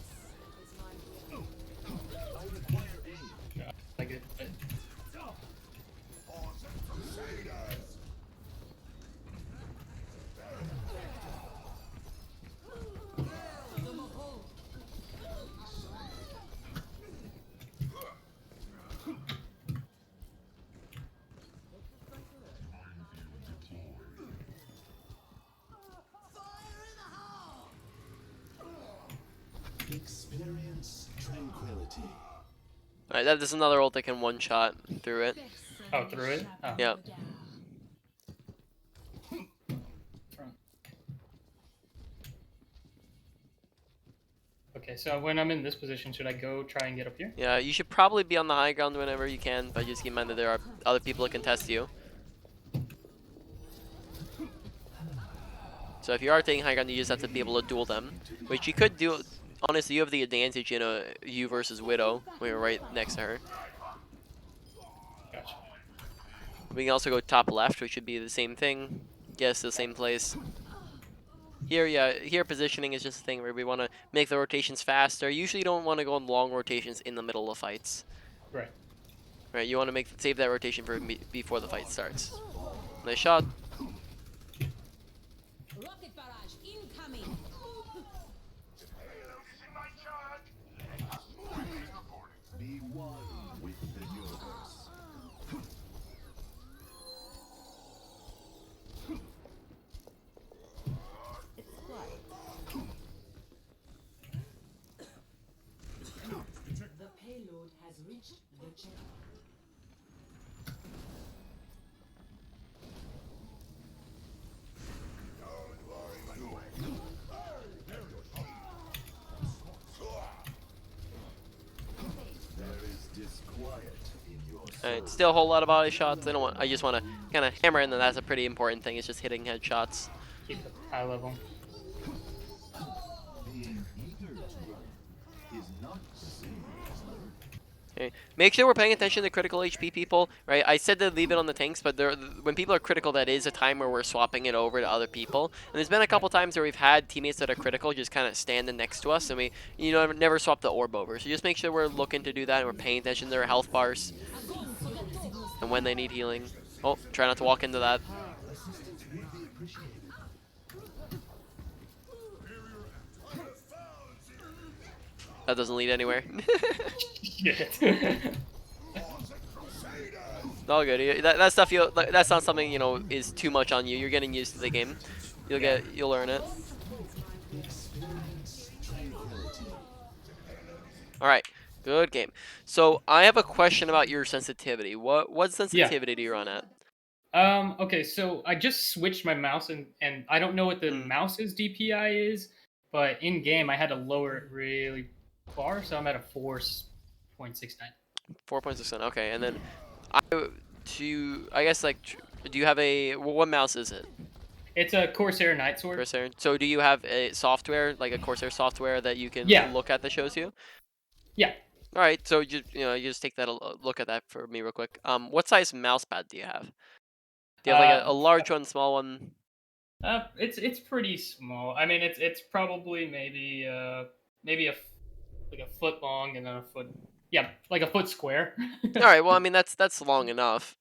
Experience tranquility.
Alright, that is another ult that can one-shot through it.
Oh, through it? Oh.
Yep.
Okay, so when I'm in this position, should I go try and get up here?
Yeah, you should probably be on the high ground whenever you can, but just keep in mind that there are other people that can test you. So if you are taking high ground, you just have to be able to duel them, which you could do. Honestly, you have the advantage in a you versus Widow when you're right next to her.
Gotcha.
We can also go top left, which would be the same thing. Yes, the same place. Here, yeah, here positioning is just a thing where we want to make the rotations faster. Usually you don't want to go on long rotations in the middle of fights.
Right.
Right, you want to save that rotation for before the fight starts. Nice shot.
Rocket barrage incoming.
Be one with the universe.
It's quiet.
The payload has reached the checkpoint.
There is disquiet in your soul.
Alright, still a whole lot of body shots. I just want to kind of hammer in that that's a pretty important thing. It's just hitting headshots.
Keep it high level.
Being eager to run is not the same as learning.
Okay. Make sure we're paying attention to critical HP people, right? I said to leave it on the tanks, but when people are critical, that is a time where we're swapping it over to other people. And there's been a couple times where we've had teammates that are critical just kind of standing next to us, and we, never swap the orb over. So just make sure we're looking to do that, and we're paying attention to their health bars and when they need healing. Oh, try not to walk into that.
Assistance would be appreciated.
That doesn't lead anywhere.
Shit.
All good. That stuff, that's not something is too much on you. You're getting used to the game. You'll learn it. All right, good game. So I have a question about your sensitivity. What sensitivity do you run at?
Okay, so I just switched my mouse and I don't know what the mouse's DPI is, but in game I had to lower it really far, so I'm at a 4.69.
4.69. Okay, and then I guess do you have what mouse is it?
It's a Corsair Nightsword.
Corsair. So do you have a software, like a Corsair software that you can look at that shows you?
Yeah.
All right, so you just take that look at that for me real quick. What size mouse pad do you have? Do you have like a large one, small one?
It's pretty small. I mean, it's probably maybe like a foot long and then a foot. Yeah, like a foot square.
All right. Well, I mean that's long enough.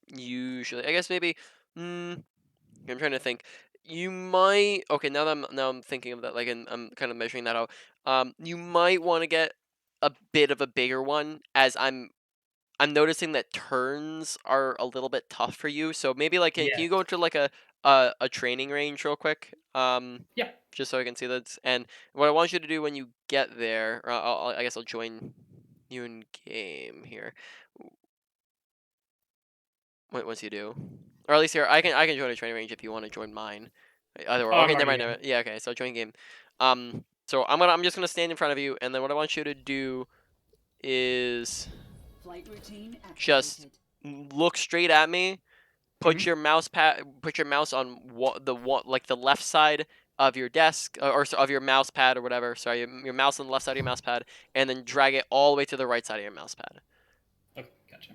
Usually, I guess maybe. I'm trying to think. You might. Okay, now I'm thinking of that. Like, and I'm kind of measuring that out. You might want to get a bit of a bigger one, as I'm noticing that turns are a little bit tough for you. So maybe like, can you go into like a training range real quick?
Yeah.
Just so I can see that. And what I want you to do when you get there, I guess I'll join you in game here. Once you do, or at least here, I can join a training range if you want to join mine. Either or. Okay, never mind. Yeah, okay. So join game. So I'm just gonna stand in front of you, and then what I want you to do is just look straight at me. Put your mouse on the left side of your desk, or of your mouse pad or whatever. Sorry, your mouse on the left side of your mouse pad, and then drag it all the way to the right side of your mouse pad.
Okay, gotcha.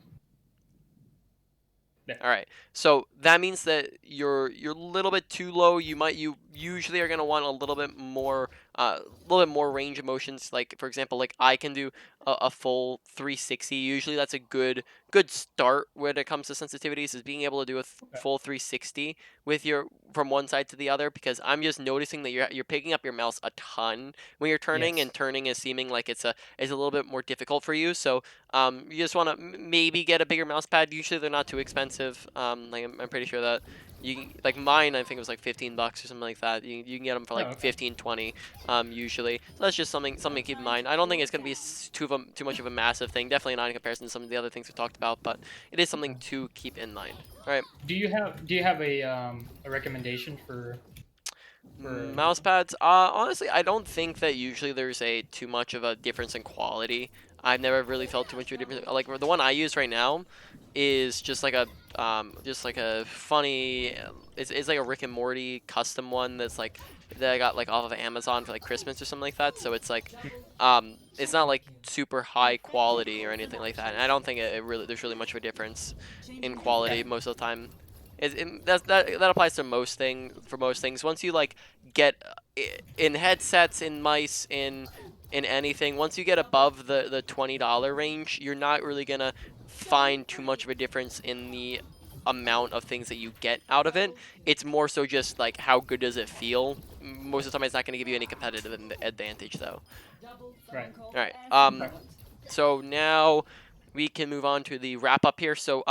All right, so that means that you're a little bit too low. You usually are gonna want a little bit more range of motions. Like for example, like I can do a full 360. Usually that's a good start when it comes to sensitivities, is being able to do a full 360 with from one side to the other, because I'm just noticing that you're picking up your mouse a ton when you're turning, and turning is seeming like it's a little bit more difficult for you. So you just want to maybe get a bigger mouse pad. Usually they're not too expensive. Like I'm pretty sure that like mine, I think it was like 15 bucks or something like that. You can get them for like
okay.
15, 20, usually. So that's just something to keep in mind. I don't think it's gonna be too much of a massive thing. Definitely not in comparison to some of the other things we talked about, but it is something to keep in mind. All right.
Do you have a recommendation for
Mouse pads. Honestly, I don't think that usually there's a too much of a difference in quality. I've never really felt too much of a difference. Like the one I use right now is just like a funny. It's like a Rick and Morty custom one that's like that I got like off of Amazon for like Christmas or something like that. So it's like, it's not like super high quality or anything like that. And I don't think there's really much of a difference in quality most of the time. That applies to most things. Once you like get in headsets, in mice, in anything, once you get above the $20 range, you're not really gonna find too much of a difference in the amount of things that you get out of it. It's more so just like how good does it feel. Most of the time, it's not gonna give you any competitive advantage though.
right?
All right. So now we can move on to the wrap up here. So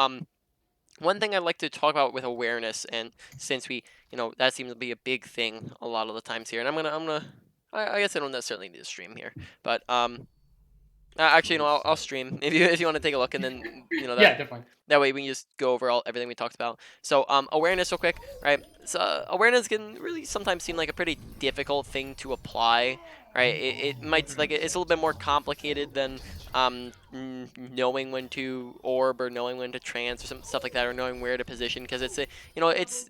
one thing I'd like to talk about with awareness, and since that seems to be a big thing a lot of the times here, and I guess I don't necessarily need to stream here, but actually, I'll stream if you want to take a look, and then
Yeah, definitely.
that way we can just go over everything we talked about. So awareness real quick, right? So awareness can really sometimes seem like a pretty difficult thing to apply, right? It might like it's a little bit more complicated than knowing when to orb or knowing when to trance or some stuff like that, or knowing where to position, because it's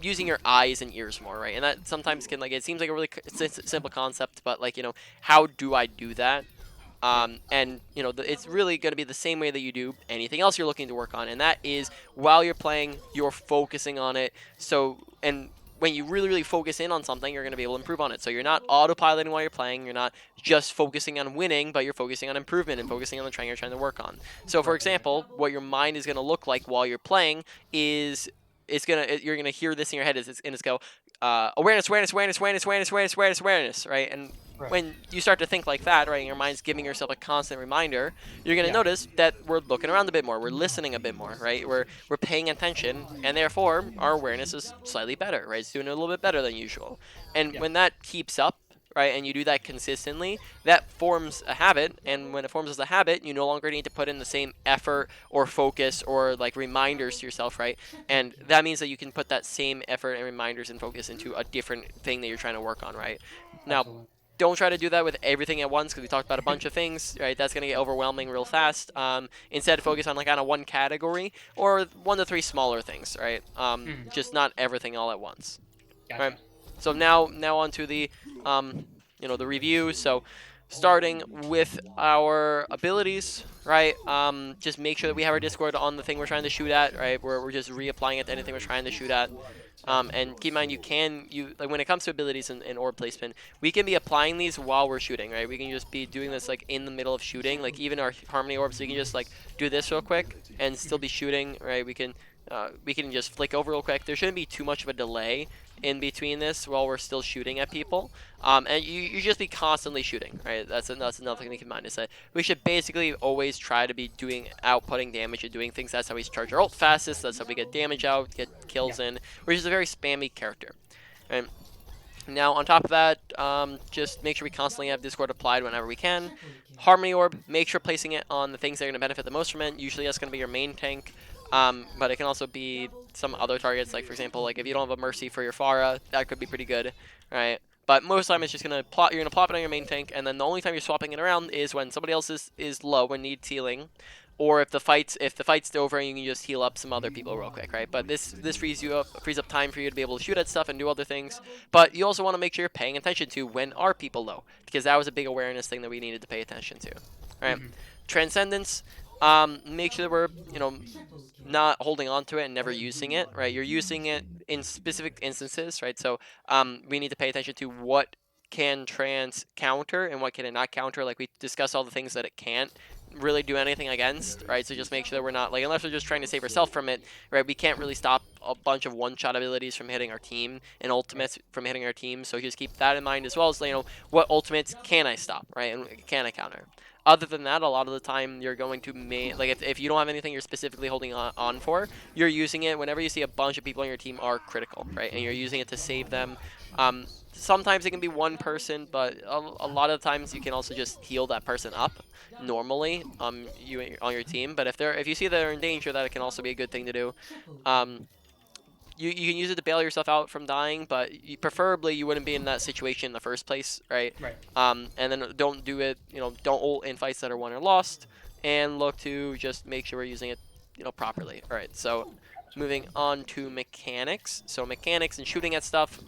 using your eyes and ears more, right? And that sometimes can it seems like a really simple concept, but how do I do that? And it's really going to be the same way that you do anything else you're looking to work on, and that is while you're playing, you're focusing on it. So, and when you really focus in on something, you're going to be able to improve on it. So you're not autopiloting while you're playing. You're not just focusing on winning, but you're focusing on improvement and focusing on the thing you're trying to work on. So, for example, what your mind is going to look like while you're playing is you're gonna hear this in your head and it's go awareness, right? And when you start to think like that, right, and your mind's giving yourself a constant reminder, you're gonna notice that we're looking around a bit more, we're listening a bit more, right? We're paying attention, and therefore our awareness is slightly better, right? It's doing a little bit better than usual. And when that keeps up, right, and you do that consistently, that forms a habit, and when it forms as a habit, you no longer need to put in the same effort or focus or reminders to yourself, right? And that means that you can put that same effort and reminders and focus into a different thing that you're trying to work on, right? Now,
Absolutely.
don't try to do that with everything at once, because we talked about a bunch of things, right? That's going to get overwhelming real fast. Instead, focus on kind of one category or 1 to 3 smaller things, right? Just not everything all at once.
Gotcha.
Right? So now on to the the review. So starting with our abilities, right? Just make sure that we have our Discord on the thing we're trying to shoot at, right? We're just reapplying it to anything we're trying to shoot at. And keep in mind, when it comes to abilities and orb placement, we can be applying these while we're shooting, right? We can just be doing this in the middle of shooting, even our harmony orbs. We can just do this real quick and still be shooting, right? We can just flick over real quick. There shouldn't be too much of a delay in between this while we're still shooting at people. And you just be constantly shooting, right? That's another thing to keep in mind, is that we should basically always try to be outputting damage and doing things. That's how we charge our ult fastest. That's how we get damage out, get kills in. We're just a very spammy character. And now on top of that, just make sure we constantly have Discord applied whenever we can. Harmony Orb, make sure placing it on the things that are going to benefit the most from it. Usually that's going to be your main tank. But it can also be some other targets, for example, if you don't have a Mercy for your Pharah, that could be pretty good, right? But most of the time it's just you're gonna plop it on your main tank, and then the only time you're swapping it around is when somebody else is low and needs healing, or if the fight's over and you can just heal up some other people real quick, right? But this frees up time for you to be able to shoot at stuff and do other things. But you also want to make sure you're paying attention to when are people low, because that was a big awareness thing that we needed to pay attention to, right? Transcendence. Make sure that we're not holding on to it and never using it, right? You're using it in specific instances, right? So we need to pay attention to what can trans counter and what can it not counter. We discussed all the things that it can't really do anything against, right? So just make sure that we're not unless we're just trying to save ourselves from it, right? We can't really stop a bunch of one-shot abilities from hitting our team and ultimates from hitting our team. So just keep that in mind, as well as what ultimates can I stop, right? And can I counter? Other than that, a lot of the time you're going to like if you don't have anything you're specifically holding on for, you're using it whenever you see a bunch of people on your team are critical, right? And you're using it to save them. Sometimes it can be one person, but a lot of times you can also just heal that person up normally you on your team. But if you see they're in danger, that can also be a good thing to do. You can use it to bail yourself out from dying, but preferably you wouldn't be in that situation in the first place, right?
Right.
And then don't do it, don't ult in fights that are won or lost, and look to just make sure we're using it, properly. All right, so moving on to mechanics. So mechanics and shooting at stuff.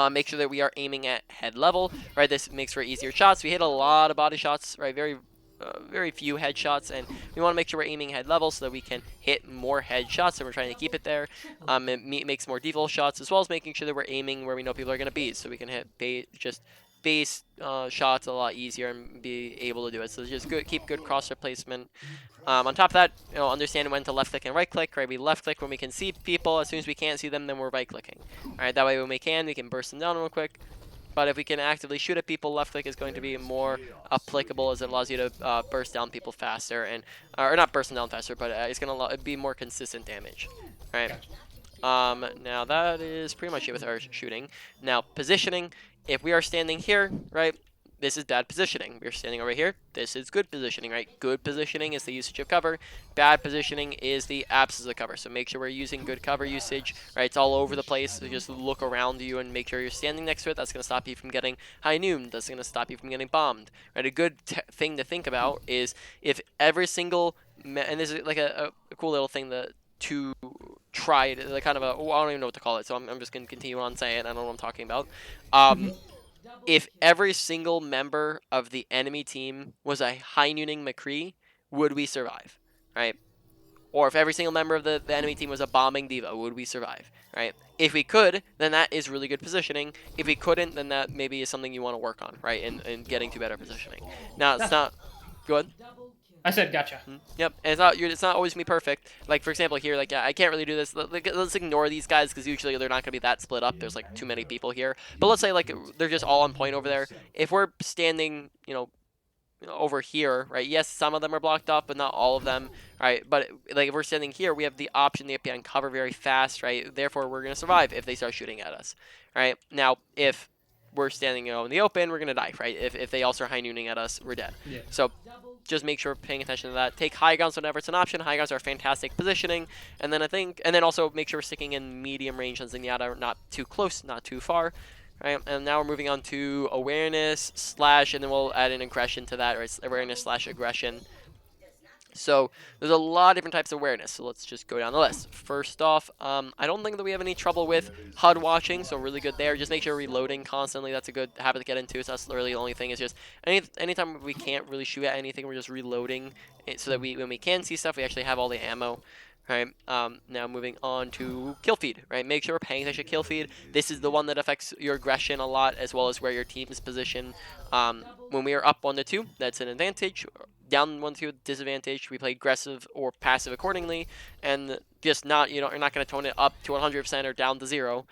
Make sure that we are aiming at head level, right? This makes for easier shots. We hit a lot of body shots, right? Very few headshots, and we want to make sure we're aiming head level so that we can hit more headshots, and we're trying to keep it there. It makes more default shots, as well as making sure that we're aiming where we know people are going to be, so we can hit base shots a lot easier and be able to do it. So just keep good crosshair placement. On top of that, understand when to left click and right click, right? We left click when we can see people. As soon as we can't see them, then we're right clicking. All right, that way when we can burst them down real quick. But if we can actively shoot at people, left click is going to be more applicable, as it allows you to burst down people faster, or not burst them down faster, but it's gonna be more consistent damage. All right. Now that is pretty much it with our shooting. Now positioning. If we are standing here, right? This is bad positioning. We're standing over here. This is good positioning, right? Good positioning is the usage of cover. Bad positioning is the absence of cover. So make sure we're using good cover usage, right? It's all over the place. So just look around you and make sure you're standing next to it. That's going to stop you from getting high noon. That's going to stop you from getting bombed, right? A good thing to think about is if every single, and this is like a cool little thing to try to, like, kind of I don't even know what to call it. So I'm just going to continue on saying it. I don't know what I'm talking about. If every single member of the enemy team was a high nooning McCree, would we survive, right? Or if every single member of the enemy team was a bombing diva, would we survive, right? If we could, then that is really good positioning. If we couldn't, then that maybe is something you want to work on, right? In getting to better positioning. Now, it's not good.
I said gotcha.
Yep, and it's not always gonna be perfect. Like for example here, like I can't really do this. Let's ignore these guys because usually they're not gonna be that split up. There's like too many people here. But let's say like they're just all on point over there. If we're standing, over here, right? Yes, some of them are blocked off, but not all of them, right? But like if we're standing here, we have the option to get on cover very fast, right? Therefore, we're gonna survive if they start shooting at us, right? Now, if we're standing, in the open, we're gonna die, right? If they also are high nooning at us, we're dead.
Yeah.
So just make sure we're paying attention to that. Take high grounds whenever it's an option. High grounds are fantastic positioning, and then also make sure we're sticking in medium range on Zenyatta, not too close, not too far. Right, and now we're moving on to awareness / and then we'll add an aggression to that, right? Awareness / aggression. So there's a lot of different types of awareness. So let's just go down the list. First off, I don't think that we have any trouble with HUD watching, so really good there. Just make sure we're reloading constantly. That's a good habit to get into. So that's really the only thing. Is just anytime we can't really shoot at anything, we're just reloading it so that when we can see stuff, we actually have all the ammo. Right. Now moving on to kill feed. Right. Make sure we're paying attention to kill feed. This is the one that affects your aggression a lot, as well as where your team is positioned. When we are up 1-2, that's an advantage. Down 1-2, disadvantage. We play aggressive or passive accordingly, and just not you're not going to tone it up to 100% or down to 0.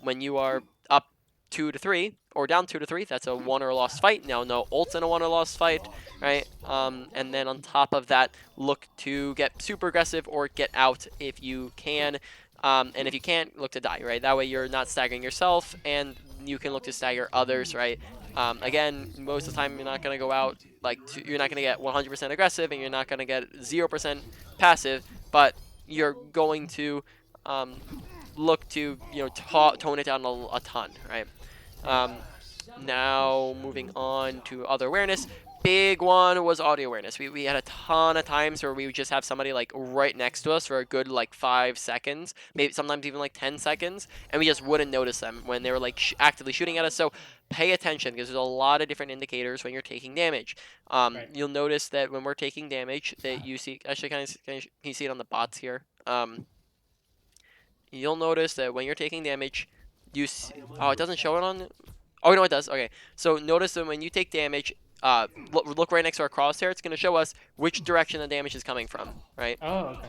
When you are up 2-3 or down 2-3, that's a won or lost fight. Now, no ults in a won or lost fight, right? And then on top of that, look to get super aggressive or get out if you can. And if you can't, look to die, right? That way you're not staggering yourself, and you can look to stagger others, right? Again, most of the time you're not going to go out, you're not going to get 100% aggressive, and you're not going to get 0% passive, but you're going to look to tone it down a ton, right? Now moving on to other awareness. Big one was audio awareness. We had a ton of times where we would just have somebody like right next to us for a good 5 seconds, maybe sometimes even 10 seconds, and we just wouldn't notice them when they were actively shooting at us. So pay attention, because there's a lot of different indicators when you're taking damage.
Right.
You'll notice that when we're taking damage, that you see, actually can you see it on the bots here? You'll notice that when you're taking damage, you see, oh, it doesn't show it on. Oh no, it does. Okay, so notice that when you take damage, look right next to our crosshair. It's going to show us which direction the damage is coming from, right?
Oh, okay.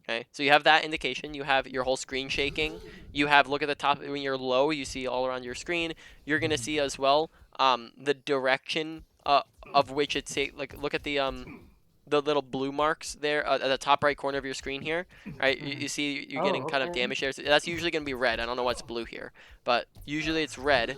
Okay, so you have that indication. You have your whole screen shaking. You have, look at the top, when you're low, you see all around your screen. You're going to see as well the direction of which it's like look at the little blue marks there at the top right corner of your screen here, right? You see you're getting kind of damage there. So that's usually going to be red. I don't know what's blue here, but usually it's red,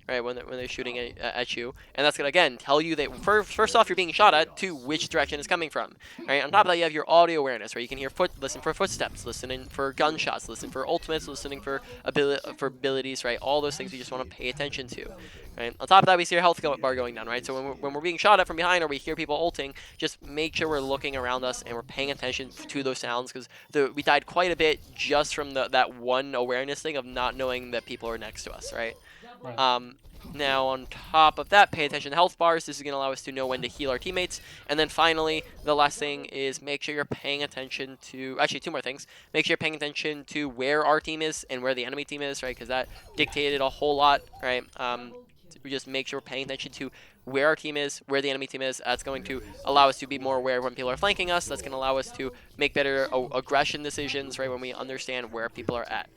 right, when they're shooting at you. And that's going to, again, tell you that first off, you're being shot at, to which direction it's coming from, right? On top of that, you have your audio awareness, where you can hear listen for footsteps, listening for gunshots, listen for ultimates, listening for abilities, right? All those things you just want to pay attention to, right? On top of that, we see your health bar going down, right? So when we're being shot at from behind, or we hear people ulting, just make sure we're looking around us and we're paying attention to those sounds, because we died quite a bit just from that one awareness thing of not knowing that people are next to us, right?
Right.
Now, on top of that, pay attention to health bars. This is going to allow us to know when to heal our teammates. And then finally, the last thing is make sure you're paying attention to... Actually, two more things. Make sure you're paying attention to where our team is and where the enemy team is, right? Because that dictated a whole lot, right? We just make sure we're paying attention to where our team is, where the enemy team is. That's going to allow us to be more aware when people are flanking us. That's going to allow us to make better aggression decisions, right, when we understand where people are at.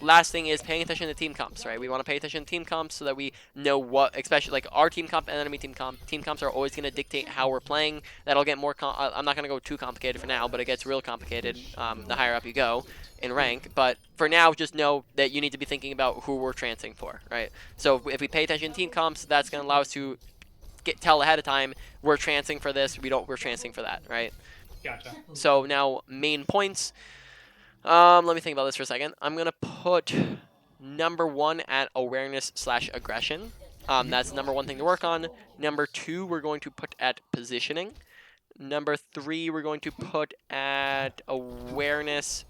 Last thing is paying attention to team comps, right? We want to pay attention to team comps so that we know what, especially like our team comp and enemy team comp. Team comps are always going to dictate how we're playing. That'll get more, I'm not going to go too complicated for now, but it gets real complicated the higher up you go in rank. But for now, just know that you need to be thinking about who we're trancing for, right? So if we pay attention to team comps, that's going to allow us to tell ahead of time, we're trancing for this, we're trancing for that, right?
Gotcha.
So now, main points. Let me think about this for a second. I'm going to put number 1 at awareness/aggression. That's the number 1 thing to work on. Number 2, we're going to put at positioning. Number 3, we're going to put at awareness.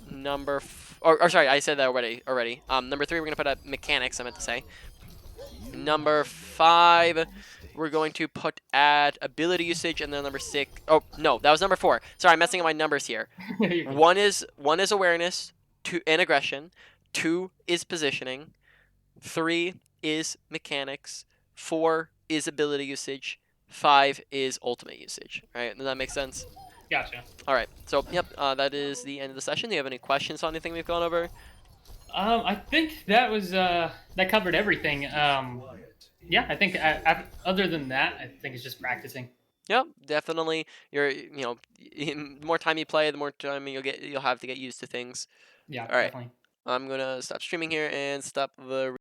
Sorry, I said that already. Number 3, we're going to put at mechanics, I meant to say. Number 5, we're going to put at ability usage, and then number 6. Oh no, that was number 4. Sorry, I'm messing up my numbers here. One is awareness, 2 and aggression, 2 is positioning, 3 is mechanics, 4 is ability usage, 5 is ultimate usage. All right, does that make sense?
Gotcha.
All right, so yep, that is the end of the session. Do you have any questions on anything we've gone over?
I think that was that covered everything. Yeah, I think other than that, I think it's just practicing.
Yep, definitely. The more time you play, the more time you'll have to get used to things.
Yeah,
All right,
definitely.
I'm gonna stop streaming here and stop the